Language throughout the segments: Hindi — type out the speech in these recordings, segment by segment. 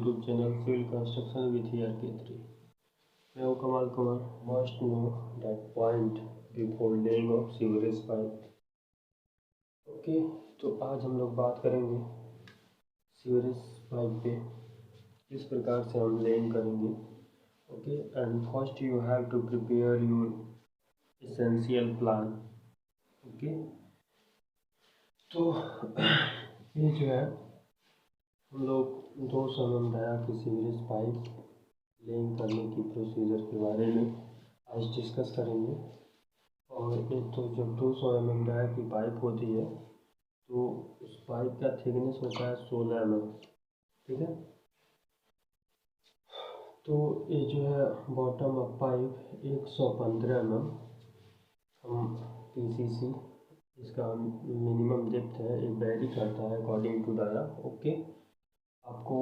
YouTube channel civil construction with year के 3। मैं हूँ Kamal Kumar. Must know that point before laying off sewerage pipe. Okay, तो आज हम लोग बात करेंगे सीवरेज पाइप पे किस प्रकार से हम लेइंग करेंगे। Okay, and first you have to prepare your essential plan. Okay, तो ये जो है हम लोग 200 mm डाया की सीवरेज पाइप लेइंग करने की प्रोसीजर के बारे में आज डिस्कस करेंगे। और एक तो जब 200 mm डाया की पाइप होती है तो उस पाइप का थिकनेस होता है 16 mm। ठीक है, तो ये जो है बॉटम ऑफ पाइप 115 mm हम PCC इसका मिनिमम डेप्थ है, ये वेरी करता है अकॉर्डिंग टू डाया। ओके, आपको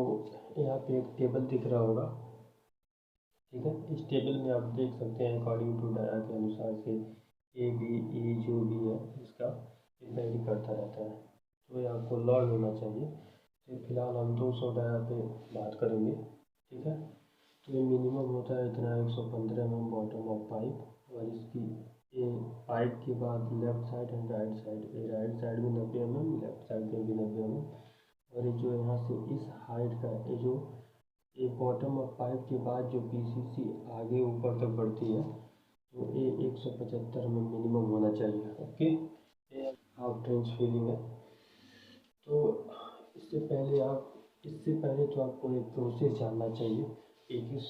यहाँ पे एक टेबल दिख रहा होगा। ठीक है, इस टेबल में आप देख सकते हैं अकॉर्डिंग टू डाया के अनुसार से ABE जो भी है इसका वेरी करता रहता है, तो ये आपको लर्न होना चाहिए। तो फिलहाल हम 200 डाया पे बात करेंगे। ठीक है, तो ये मिनिमम होता है इतना 115 mm बॉटम ऑफ पाइप। और इसकी ये पाइप के बाद left side and right side, right side में 90 mm, लेफ्ट साइड में भी 90 mm। और ये जो यहाँ से इस हाइट का ये जो ये बॉटम ऑफ पाइप के बाद जो PCC आगे ऊपर तक बढ़ती है तो ये 175 में मिनिमम होना चाहिए। ओके, ये हाफ ट्रेंच फीलिंग है। तो इससे पहले तो आपको एक प्रोसेस जानना चाहिए कि किस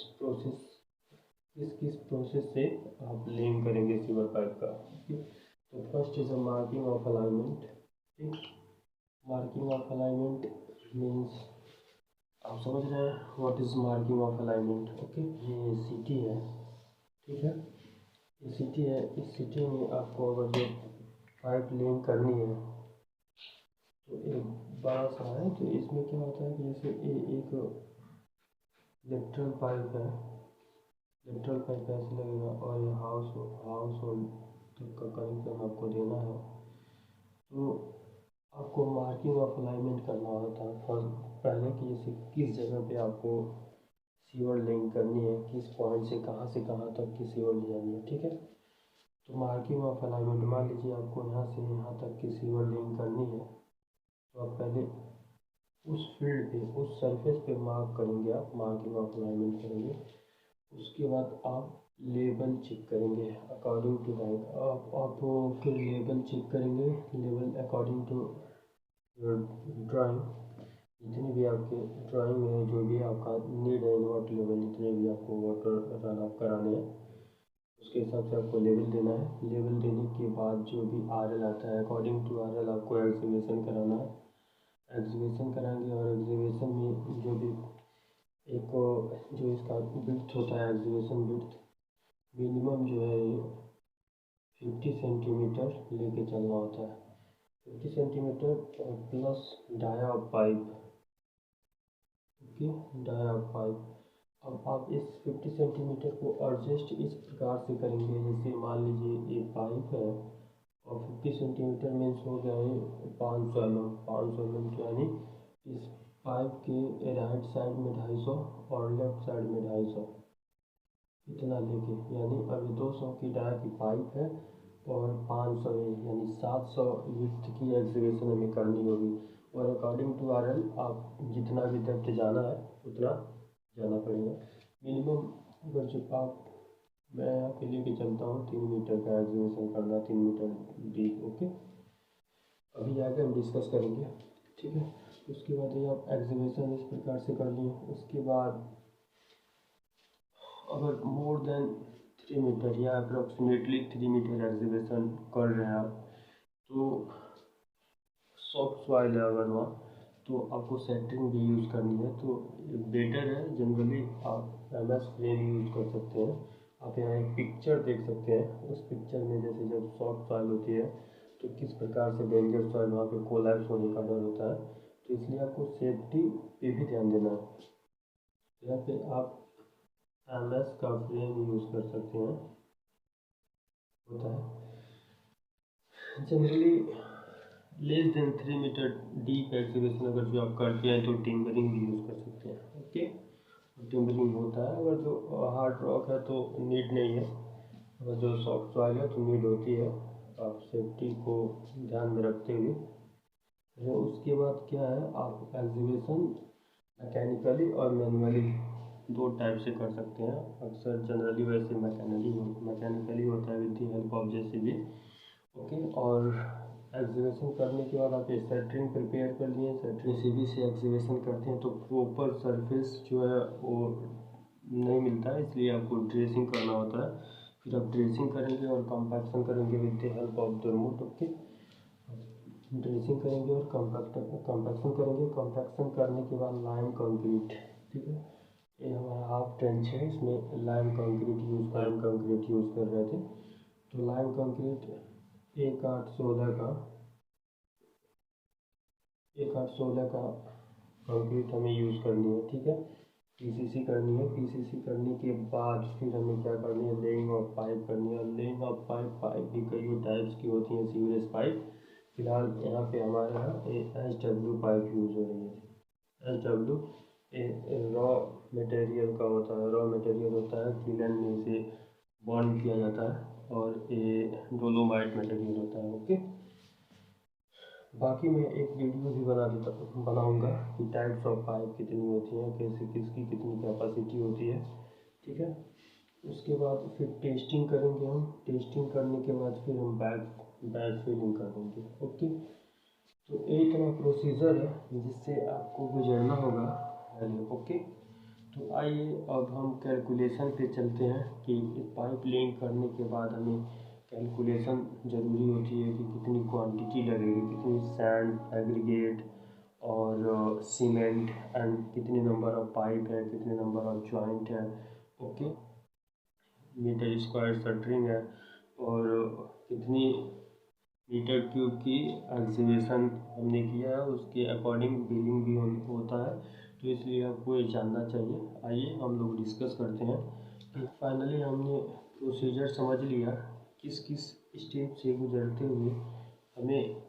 प्रोसेस से आप लेइंग करेंगे सीवर पाइप का। ओके, तो first is a marking of alignment. ठीक, मार्किंग ऑफ अलाइनमेंट मीन्स आप समझ रहे हैं what is marking of alignment. Okay, ये सिटी है। ठीक है, ये सिटी है। इस सिटी में आपको अगर जो पाइप लेइंग करनी है तो एक बड़ा सा है, तो इसमें क्या होता है कि जैसे एक लेटरल पाइप है, लेटरल पाइप ऐसे लगेगा और ये हाउस होल्ड तक का कनेक्शन आपको देना है। तो आपको मार्किंग ऑफ अलाइनमेंट करना होता है पहले कि जैसे किस जगह पे आपको सीवर लेइंग करनी है, किस पॉइंट से कहाँ तक की सीवर ले जानी है। ठीक है, तो मार्किंग ऑफ अलाइनमेंट, मान लीजिए आपको यहाँ से यहाँ तक की सीवर लेइंग करनी है तो आप पहले उस फील्ड पे, उस सरफेस पे मार्क करेंगे, आप मार्किंग ऑफ अलाइनमेंट करेंगे। उसके बाद आप लेवल चेक करेंगे अकॉर्डिंग टू हाइट। आप फिर लेवल चेक करेंगे, लेवल अकॉर्डिंग टू ड्राइंग। जितनी भी आपके ड्राइंग में जो भी आपका नीड है वाटर लेवल, जितने भी आपको वाटर रन ऑफ कराने हैं उसके हिसाब से आपको लेवल देना है। लेवल देने के बाद जो भी RL आता है अकॉर्डिंग टू RL आपको एक्सकवेशन कराना है। एक्सकवेशन कराएंगे और एक्सकवेशन में जो भी एक जो इसका विड्थ होता है, एक्सकवेशन विड्थ मिनिमम जो है 50 सेंटीमीटर लेके चलना होता है। 50 centimetre plus dia of pipe. Okay, dia of pipe. अब आप इस 50 सेंटीमीटर को एडजस्ट इस प्रकार से करेंगे, जैसे मान लीजिए ये पाइप है और 50 सेंटीमीटर मीन्स हो गया ये 500 mm। 500 mm यानी इस पाइप के राइट साइड में 250 और लेफ्ट साइड में 250 इतना लेके, यानी अभी 200 की डाया की पाइप है और 500 यानी 700 विड्थ की एक्सकवेशन हमें करनी होगी। और अकॉर्डिंग टू RL आप जितना भी डेप्थ जाना है उतना जाना पड़ेगा। मिनिमम अगर जो आप मैं यहाँ पे लेके चलता हूँ 3 मीटर का एक्सकवेशन करना, 3 मीटर डीप। ओके, अभी आगे हम डिस्कस करेंगे। ठीक है, उसके बाद ये आप एक्सकवेशन इस प्रकार से कर लिए। उसके बाद अगर मोर देन 3 मीटर या अप्रोक्सीमेटली 3 मीटर एक्सकवेशन कर रहे हैं आप तो सॉफ्ट सॉइल है अगर वहाँ तो आपको सेंटरिंग भी यूज़ करनी है। तो बेटर है, जनरली आप MS फ्रेम यूज़ कर सकते हैं। आप यहाँ एक पिक्चर देख सकते हैं, उस पिक्चर में जैसे जब सॉफ्ट सॉइल होती है तो किस प्रकार से डेंजर सॉइल वहाँ पे कोलैप्स होने का डर होता है। तो इसलिए आपको सेफ्टी पे भी ध्यान देना है। यहाँ पे आप MS का फ्रेम यूज़ कर सकते हैं, होता है generally less than 3 metre deep excavation अगर जो आप करते हैं तो टिम्बरिंग भी यूज़ कर सकते हैं। ओके, टिम्बरिंग होता है। अगर जो हार्ड रॉक है तो नीड नहीं है, अगर जो सॉफ्ट सॉइल है तो नीड होती है। आप सेफ्टी को ध्यान में रखते हुए तो उसके बाद क्या है, आप एक्सकेवेशन मैकेनिकली और मैनुअली दो टाइप से कर सकते हैं। अक्सर जनरली वैसे मैकेनिकली होता है with the help of JCB. Okay, और एक्सकेवेशन करने के बाद आप ये सेटरिंग प्रिपेयर कर लिए, सेटरिंग जेसीबी से एक्सकेवेशन करते हैं तो प्रॉपर सरफेस जो है वो नहीं मिलता है, इसलिए आपको ड्रेसिंग करना होता है। फिर आप ड्रेसिंग करेंगे और कम्पैक्शन करेंगे with the help of the remote. Okay, dressing करेंगे और कम्पैक्शन करेंगे। कम्पैक्शन करने के बाद लाइम कंक्रीट, ठीक है, ये हमारा हाफ ट्रेंच है, इसमें लाइम कंक्रीट यूज़ कर रहे थे। तो लाइम कंक्रीट 1/8/16 का कंक्रीट हमें यूज़ करनी है, ठीक है। पीसीसी करनी है। पीसीसी करने के बाद फिर हमें क्या करनी है, लेइंग ऑफ पाइप करनी है। लेइंग ऑफ पाइप भी कई टाइप्स की होती हैं, सीवरेज पाइप। फिलहाल यहाँ पे हमारे यहाँ SW पाइप यूज़ हो रही है। SW रॉ मटेरियल का होता है, रॉ मटेरियल होता है, क्लीन में इसे बॉन्ड किया जाता है, और ये डोलोमाइट मटेरियल होता है। ओके, बाकी मैं एक वीडियो भी बनाऊंगा कि टाइप्स ऑफ पाइप कितनी होती हैं, कैसे किसकी कितनी कैपेसिटी होती है, ठीक है। उसके बाद फिर टेस्टिंग करेंगे हम। टेस्टिंग करने के बाद फिर हम बैग फिलिंग कर देंगे। ओके, तो ये इतना प्रोसीजर है जिससे आपको गुजरना होगा। ओके, तो आइए अब हम कैलकुलेशन पे चलते हैं कि पाइप लेइंग करने के बाद हमें कैलकुलेशन ज़रूरी होती है कि कितनी क्वांटिटी लगेगी, कितनी सैंड, एग्रीगेट और सीमेंट, एंड कितने नंबर ऑफ पाइप है, कितने नंबर ऑफ जॉइंट है। ओके, मीटर स्क्वायर शटरिंग है, और कितनी मीटर क्यूब की एक्सकेवेशन हमने किया है, उसके अकॉर्डिंग बिलिंग भी होता है। तो इसलिए आपको ये जानना चाहिए। आइए हम लोग डिस्कस करते हैं कि फाइनली हमने प्रोसीजर समझ लिया, किस किस स्टेप से गुजरते हुए हमें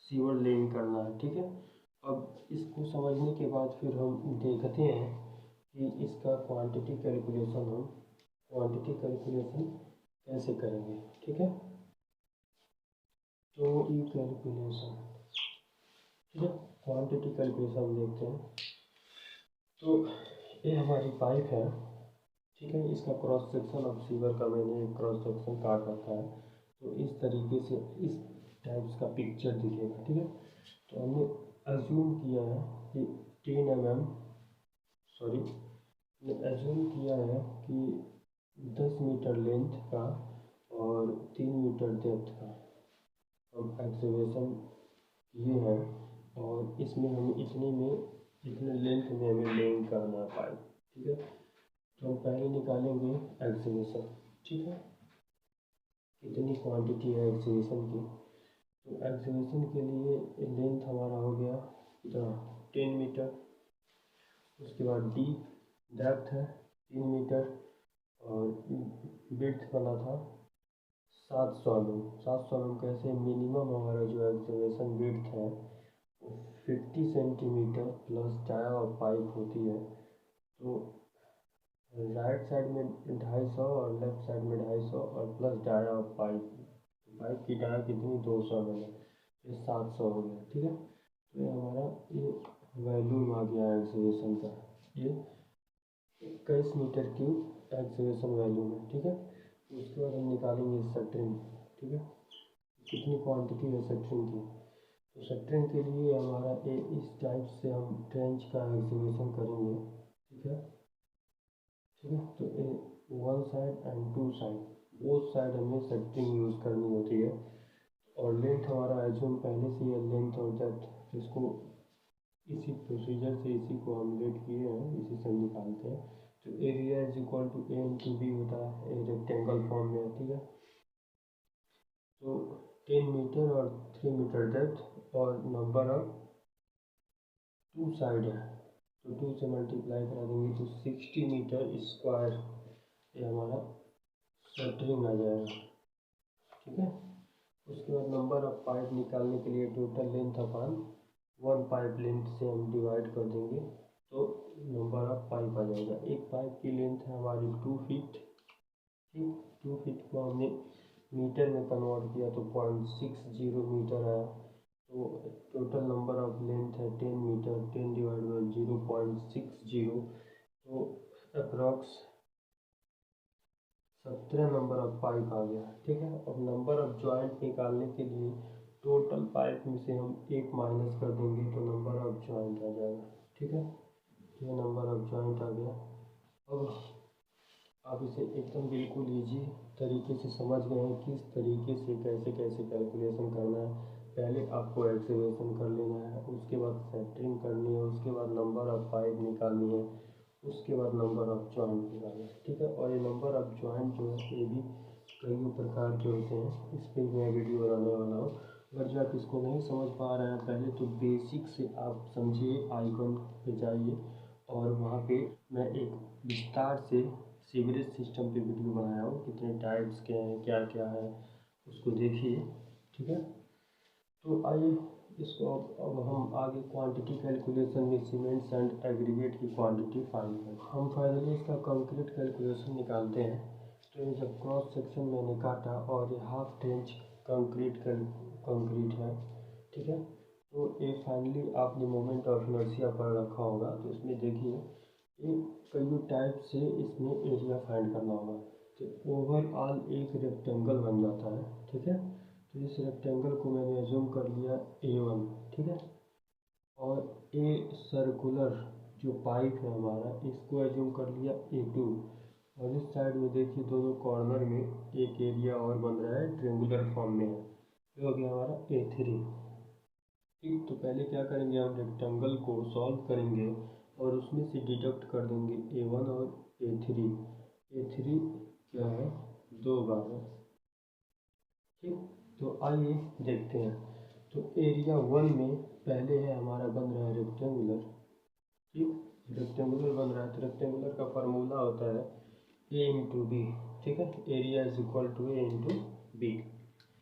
सीवर लेइंग करना है, ठीक है। अब इसको समझने के बाद फिर हम देखते हैं कि इसका क्वांटिटी कैलकुलेशन कैसे करेंगे, ठीक है। तो ई कैलकुलेशन, ठीक है, क्वांटिटी कैलकुलेशन हम देखते हैं। तो ये हमारी पाइप है, ठीक है। इसका क्रॉस सेक्शन ऑफ सीवर का मैंने एक क्रॉस सेक्शन काट रखा है, तो इस तरीके से इस टाइप्स का पिक्चर दिखेगा, ठीक है। तो हमने अज्यूम किया है कि 10 mm, सॉरी, एज्यूम किया है कि 10 मीटर लेंथ का और 3 मीटर डेप्थ का हम एक्सकेवेशन किए हैं, और इसमें हम इतने लेंथ में हमें लेइंग करना है पाइप, ठीक है। तो हम पहले निकालेंगे एक्सकेवेशन, ठीक है, कितनी क्वांटिटी है एक्सकेवेशन की। तो एक्सकेवेशन के लिए लेंथ हमारा हो गया इतना 10 मीटर। उसके बाद डीप डेप्थ है 3 मीटर, और विड्थ बना था 700 mm। 700 mm कैसे, मिनिमम हमारा जो एक्सकेवेशन विड्थ है 50 centimetre plus dia of pipe होती है। तो राइट साइड में 250 और लेफ्ट साइड में 250 और प्लस डाया ऑफ पाइप की डाया कितनी 200 mm, ये 700 हो गया, ठीक है। तो ये हमारा ये वैल्यूम आ गया एक्सकेवेशन का, ये 21 मीटर की एक्सकेवेशन वैल्यूम है, ठीक है। उसके बाद हम निकालेंगे शटरिंग, ठीक है, कितनी क्वांटिटी है शटरिंग की। तो शटरिंग के लिए हमारा ये इस टाइप से हम ट्रेंच का एक्सकेवेशन करेंगे, ठीक है, ठीक है। तो ये 1 side and 2 side, both side हमें शटरिंग यूज़ करनी होती है। और लेंथ हमारा एज्यूम पहले से ही लेंथ और डेप्थ, इसको इसी प्रोसीजर से इसी को हम लेट किए हैं, इसी से हम निकालते हैं। तो area is equal to a into b होता है, रेक्टेंगल फॉर्म में, ठीक है। तो 10 मीटर और 3 मीटर डेप्थ और नंबर ऑफ 2 साइड है, तो 2 से मल्टीप्लाई करा देंगे तो 60 मीटर स्क्वायर ये हमारा शटरिंग आ जाएगा, ठीक है। उसके बाद नंबर ऑफ पाइप निकालने के लिए टोटल लेंथ अपन 1 पाइप लेंथ से हम डिवाइड कर देंगे तो नंबर ऑफ पाइप आ जाएगा। एक पाइप की लेंथ है हमारी 2 फीट, ठीक। 2 फीट को हमने मीटर में कन्वर्ट किया तो 0.60 मीटर आया। तो टोटल नंबर ऑफ लेंथ है 10 मीटर, 10 डिवाइड बाई 0.60 तो अप्रॉक्स 17 नंबर ऑफ पाइप आ गया, ठीक है। अब नंबर ऑफ जॉइंट निकालने के लिए टोटल पाइप में से हम एक माइनस कर देंगे तो नंबर ऑफ जॉइंट आ जाएगा, ठीक है। ये नंबर ऑफ जॉइंट आ गया। अब आप इसे एकदम बिल्कुल ईजी तरीके से समझ गए हैं किस तरीके से कैसे कैसे कैलकुलेशन करना है। पहले आपको एक्सेलेरेशन कर लेना है, उसके बाद सेंटरिंग करनी है, उसके बाद नंबर ऑफ पाइप निकालनी है, उसके बाद नंबर ऑफ जॉइंट निकालना है, ठीक है। और ये नंबर ऑफ जॉइंट जो है ये भी कई प्रकार के होते हैं, इस पर मैं वीडियो बनाने वाला हूँ। अगर जो आप इसको नहीं समझ पा रहे हैं पहले तो बेसिक से आप समझिए, आइकन पे जाइए और वहाँ पे मैं एक विस्तार से सीवरेज सिस्टम पे वीडियो बनाया हूँ, कितने टाइप्स के हैं क्या क्या है उसको देखिए, ठीक है। तो आइए इसको अब हम आगे क्वांटिटी कैलकुलेशन में सीमेंट्स एंड एग्रीगेट की क्वांटिटी फाइंड करें। हम फाइनली इसका कंक्रीट कैलकुलेशन निकालते हैं। तो ये जब क्रॉस सेक्शन मैंने काटा और ये हाफ इंच कंक्रीट है, ठीक है। तो ये फाइनली आपने मोमेंट ऑफ इनर्शिया पढ़ रखा होगा, तो इसमें देखिए ये कई टाइप से इसमें एरिया फाइंड करना होगा। तो ओवरऑल एक रेक्टेंगल बन जाता है, ठीक है। तो इस रेक्टेंगल को मैंने एज्यूम कर लिया A1, ठीक है। और ए सर्कुलर जो पाइप है हमारा इसको एज्यूम कर लिया A2। और इस साइड में देखिए दोनों कॉर्नर में एक एरिया और बन रहा है, ट्रेंगुलर फॉर्म में है, ये हो गया हमारा A3, ठीक। तो पहले क्या करेंगे, हम रेक्टेंगल को सॉल्व करेंगे और उसमें से डिडक्ट कर देंगे A1 और A3। A3 क्या है, 2 बार है, ठीक। तो आइए देखते हैं। तो एरिया 1 में पहले है हमारा बन रहा है रेक्टेंगुलर, ठीक। रेक्टेंगुलर बन रहा है तो रेक्टेंगुलर का फार्मूला होता है A इंटू बी, ठीक है। Area is equal to A into b.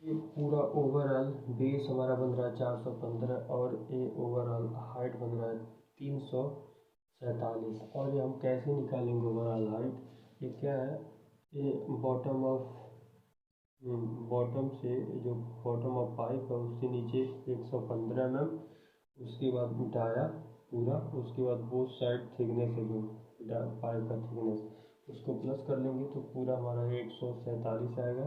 ये पूरा ओवरऑल बेस हमारा बन रहा है 415 और ये ओवरऑल हाइट बन रहा है 347। और ये हम कैसे निकालेंगे ओवरऑल हाइट, ये क्या है, ये बॉटम से जो बॉटम ऑफ पाइप है उससे नीचे 115 mm, उसके बाद डाया पूरा, उसके बाद बोथ साइड थिकनेस है जो पाइप का थिकनेस उसको प्लस कर लेंगे तो पूरा हमारा 147 आएगा।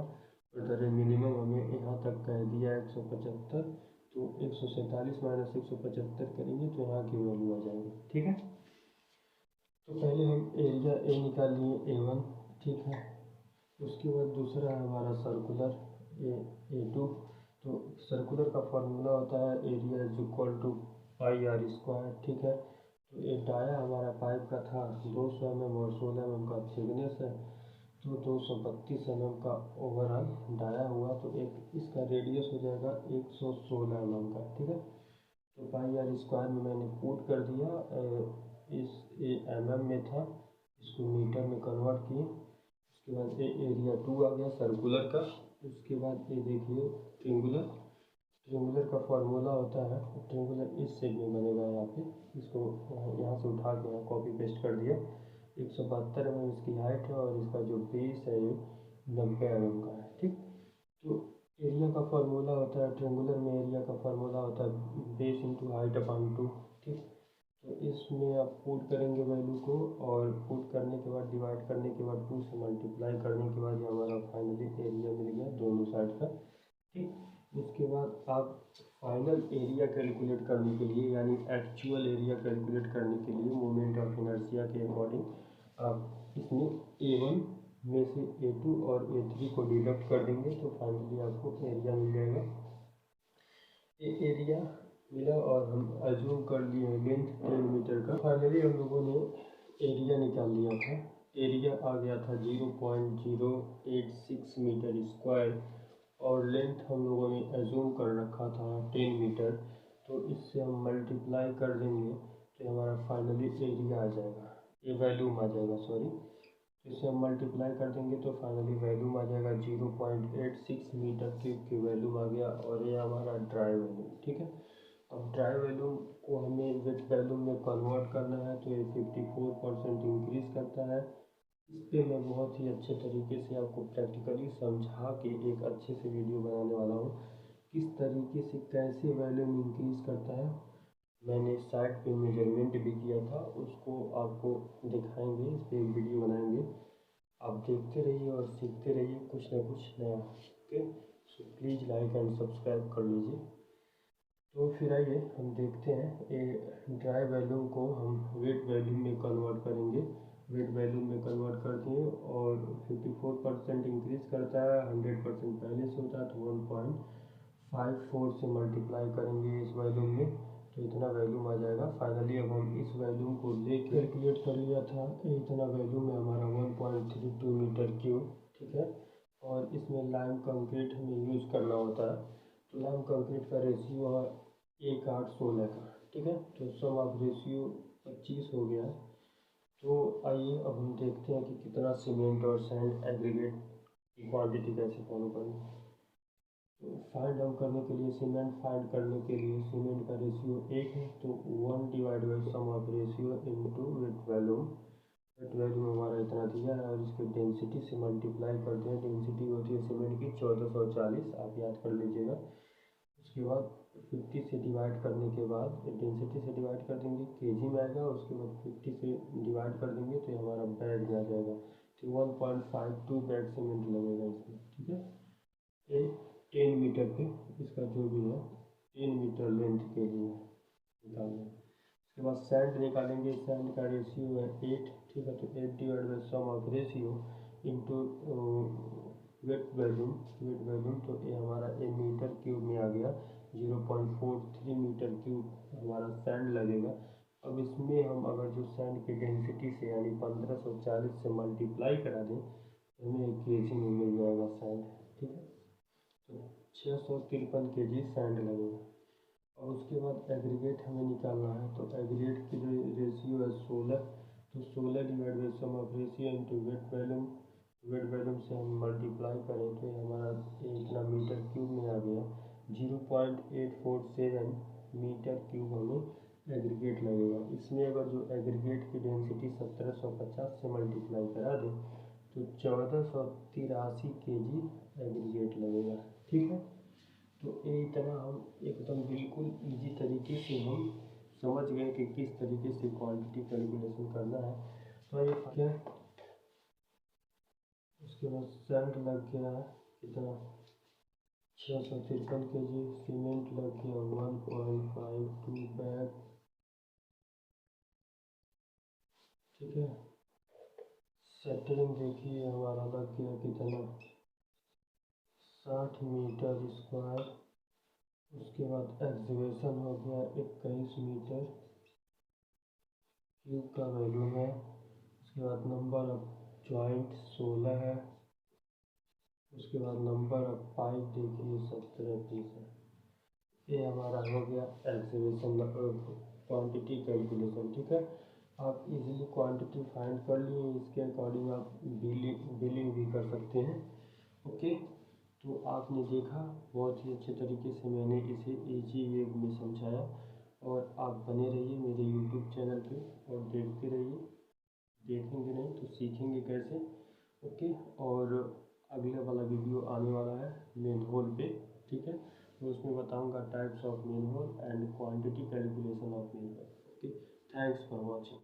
और मिनिमम हमें यहाँ तक कह दिया 175, तो 147 माइनस 175 करेंगे तो यहाँ की वैल्यू आ जाएगी, ठीक है। तो पहले हम एरिया ए निकाल लिए A1, ठीक है। उसके बाद दूसरा है हमारा सर्कुलर A2। तो सर्कुलर का फार्मूला होता है area is equal to pi r square, ठीक है। तो ये डाया हमारा पाइप का था 200 mm और 16 mm का थिकनेस है, तो 232 mm का ओवरऑल डाया हुआ, तो एक इसका रेडियस हो जाएगा 116 mm का, ठीक है। तो पाई आर स्क्वायर में मैंने पुट कर दिया, इस mm में था, इसको मीटर में कन्वर्ट किए। उसके बाद ये एरिया 2 आ गया सर्कुलर का। उसके बाद ये देखिए ट्रेंगुलर का फार्मूला होता है, ट्रेंगुलर इस शेप में बनेगा यहाँ पे, इसको यहाँ से उठा के यहाँ कॉपी पेस्ट कर दिया। 172 mm इसकी हाइट है और इसका जो बेस है ये 90 mm का है, ठीक। तो एरिया का फार्मूला होता है, ट्रेंगुलर में एरिया का फार्मूला होता है बेस इंटू हाइट अपॉन 2, ठीक। तो इसमें आप पुट करेंगे वैल्यू को और पुट करने के बाद डिवाइड करने के बाद 2 से मल्टीप्लाई करने के बाद हमारा फाइनली एरिया मिल गया दोनों साइड का, ठीक। उसके बाद आप फाइनल एरिया कैलकुलेट करने के लिए यानी एक्चुअल एरिया कैलकुलेट करने के लिए मोमेंट ऑफ इनर्शिया के अकॉर्डिंग आप इसमें A1 में से A2 और A3 को डिडक्ट कर देंगे तो फाइनली आपको एरिया मिल जाएगा। ये एरिया मिला और हम एज्यूम कर लिए लेंथ 10 मीटर का। फाइनली हम लोगों ने एरिया निकाल लिया था, एरिया आ गया था 0.086 मीटर स्क्वायर और लेंथ हम लोगों ने एज्यूम कर रखा था 10 मीटर। तो इससे हम मल्टीप्लाई कर देंगे तो हमारा फाइनली एरिया आ जाएगा, ये वैल्यूम आ जाएगा, सॉरी। तो इसे हम मल्टीप्लाई कर देंगे तो फाइनली वैल्यूम आ जाएगा 0.86 मीटर क्यूब की वैल्यूम आ गया, और ये हमारा ड्राई वैल्यूम। ठीक है, अब ड्राई वैल्यूम को हमें वेट वैल्यूम में कन्वर्ट करना है, तो ये 54% इंक्रीज़ करता है। इस पर मैं बहुत ही अच्छे तरीके से आपको प्रैक्टिकली समझा के एक अच्छे से वीडियो बनाने वाला हूँ, किस तरीके से कैसे वैल्यूम इंक्रीज़ करता है। मैंने साइट पे मेजरमेंट भी किया था, उसको आपको दिखाएंगे, इस पर एक वीडियो बनाएंगे। आप देखते रहिए और सीखते रहिए कुछ ना कुछ नया। Okay, so please like and subscribe कर लीजिए। तो फिर आइए हम देखते हैं, ये ड्राई वैल्यूम को हम वेट वैल्यूम में कन्वर्ट करेंगे। वेट वैल्यूम में कन्वर्ट करते हैं और 54% इंक्रीज़ करता है, 100% पहले से होता है, तो 1.54 से मल्टीप्लाई करेंगे इस वैल्यूम में, तो इतना वैल्यूम आ जाएगा। फाइनली अब हम इस वैल्यूम को ले कैलकुलेट कर लिया था, इतना वैल्यूम है हमारा 1.32 मीटर क्यूब। ठीक है, और इसमें लाइम कंक्रीट हमें यूज़ करना होता है, तो लाइम कंक्रीट का रेशियो है 1:8:16 का। ठीक है, तो सम ऑफ रेशियो 25 हो गया। तो आइए अब हम देखते हैं कि कितना सीमेंट और सैंड एग्रीगेट की क्वांटिटी कैसे फॉलो करेंगे। तो फाइंड आउट करने के लिए, सीमेंट फाइंड करने के लिए सीमेंट का रेशियो 1 है, तो 1 divide by sum of ratio into wet volume. Wet volume हमारा इतना दिया है और इसके डेंसिटी से मल्टीप्लाई करते हैं। डेंसिटी होती है सीमेंट की 1440, आप याद कर लीजिएगा। उसके बाद 50 से डिवाइड करने के बाद, डेंसिटी से डिवाइड कर देंगे, केजी में आएगा। उसके बाद 50 से डिवाइड कर देंगे तो ये हमारा बैग में आ जाएगा। तो 1.52 बैग सीमेंट लगेगा इसमें। ठीक है, ये 10 मीटर पे इसका जो भी है 10 मीटर लेंथ के लिए निकालना है। उसके बाद सैंड निकालेंगे, सैंड का रेशियो है 8। ठीक है, तो 8 divide by sum of ratio into wet volume. Wet volume तो ये हमारा ए मीटर क्यूब में आ गया, 0.43 मीटर क्यूब हमारा सैंड लगेगा। अब इसमें हम अगर जो सैंड की डेंसिटी से यानी 1540 से मल्टीप्लाई करा दें तो हमें केजी में मिल जाएगा सैंड। ठीक है, तो 653 केजी सैंड लगेगा। और उसके बाद एग्रीगेट हमें निकालना है, तो एग्रीगेट की रेशियो है 16, तो 16 divide by sum of ratio into wet volume. Wet volume से हम मल्टीप्लाई करें तो ये हमारा इतना मीटर क्यूब में आ गया, 0.847 मीटर क्यूब हमें एग्रीगेट लगेगा। इसमें अगर जो एग्रीगेट की डेंसिटी 1750 से मल्टीप्लाई करा दें तो 1483 केजी एग्रीगेट लगेगा। ठीक है, तो इस तरह हम एकदम बिल्कुल इजी तरीके से हम समझ गए कि किस तरीके से क्वांटिटी कैलकुलेशन करना है। तो ये क्या, उसके बाद सैंड लग गया है कितना, 653 केजी। सीमेंट लग गया 1.52 बैग। ठीक है, सेटरिंग देखिए हमारा लग गया कितना, 60 मीटर स्क्वायर। उसके बाद एक्सवेशन हो गया 21 मीटर क्यूब का वैल्यूम है। उसके बाद नंबर ऑफ जॉइंट 16 है। उसके बाद नंबर ऑफ पाइप देखिए 17 पीस है। ये हमारा हो गया एक्सवेशन क्वांटिटी कैलकुलेशन। ठीक है, आप इजीली क्वांटिटी फाइंड कर लिए, इसके अकॉर्डिंग आप बिलिंग भी कर सकते हैं। ओके, तो आपने देखा बहुत ही अच्छे तरीके से मैंने इसे इजी वे में समझाया, और आप बने रहिए मेरे यूट्यूब चैनल पे और देखते रहिए। देखेंगे नहीं तो सीखेंगे कैसे। ओके, और अगले वाला वीडियो आने वाला है मेन होल पे। ठीक है, तो उसमें बताऊंगा types of main whole and quantity calculation of main whole. Okay, thanks for watching.